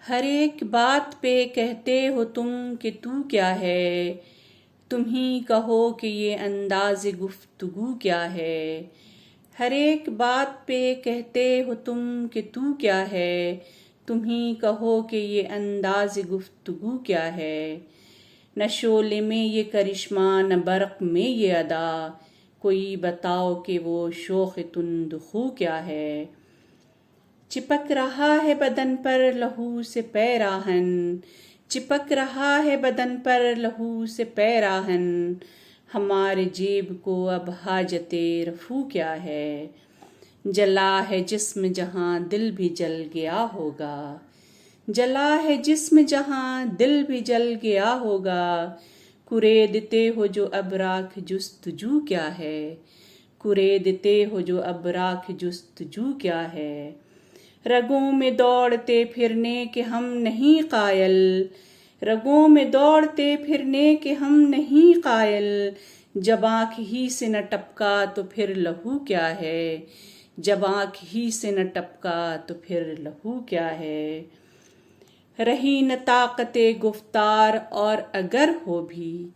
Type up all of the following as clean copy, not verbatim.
ہر ایک بات پہ کہتے ہو تم کہ تو کیا ہے، تم ہی کہو کہ یہ انداز گفتگو کیا ہے۔ ہر ایک بات پہ کہتے ہو تم کہ تو کیا ہے، تم ہی کہو کہ یہ انداز گفتگو کیا ہے۔ نہ شعلے میں یہ کرشمہ نہ برق میں یہ ادا، کوئی بتاؤ کہ وہ شوق تند خو کیا ہے۔ چپک رہا ہے بدن پر لہو سے پیراہن، چپک رہا ہے بدن پر لہو سے پیراہن، ہمارے جیب کو اب حاجت رفو کیا ہے۔ جلا ہے جسم جہاں دل بھی جل گیا ہوگا، جلا ہے جسم جہاں دل بھی جل گیا ہوگا، کریدتے ہو جو اب راکھ جستجو کیا ہے، کریدتے ہو جو اب راکھ جستجو کیا ہے۔ رگوں میں دوڑتے پھرنے کے ہم نہیں قائل، رگوں میں دوڑتے پھرنے کے ہم نہیں قائل، جب آنکھ ہی سے نہ ٹپکا تو پھر لہو کیا ہے، جب آنکھ ہی سے نہ ٹپکا تو پھر لہو کیا ہے۔ رہی نہ طاقت گفتار اور اگر ہو بھی،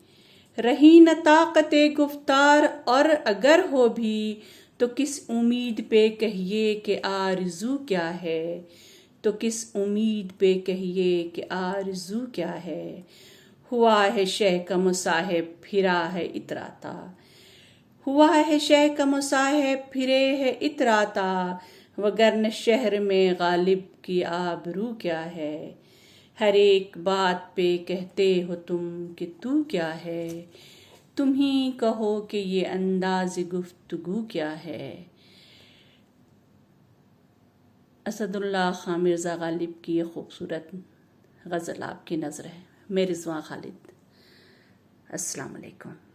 رہی نہ طاقت گفتار اور اگر ہو بھی، تو کس امید پہ کہیے کہ آرزو کیا ہے، تو کس امید پہ کہیے کہ آرزو کیا ہے۔ ہوا ہے شہ کا مصاحب پھرا ہے اتراتا، ہوا ہے شہ کا مصاحب پھرے ہے اتراتا، وگرنہ شہر میں غالب کی آبرو کیا ہے۔ ہر ایک بات پہ کہتے ہو تم کہ تو کیا ہے، تم ہی کہو کہ یہ انداز گفتگو کیا ہے۔ اسد اللہ خان مرزا غالب کی یہ خوبصورت غزل آپ کی نظر ہے۔ میں رضوان خالد، السلام علیکم۔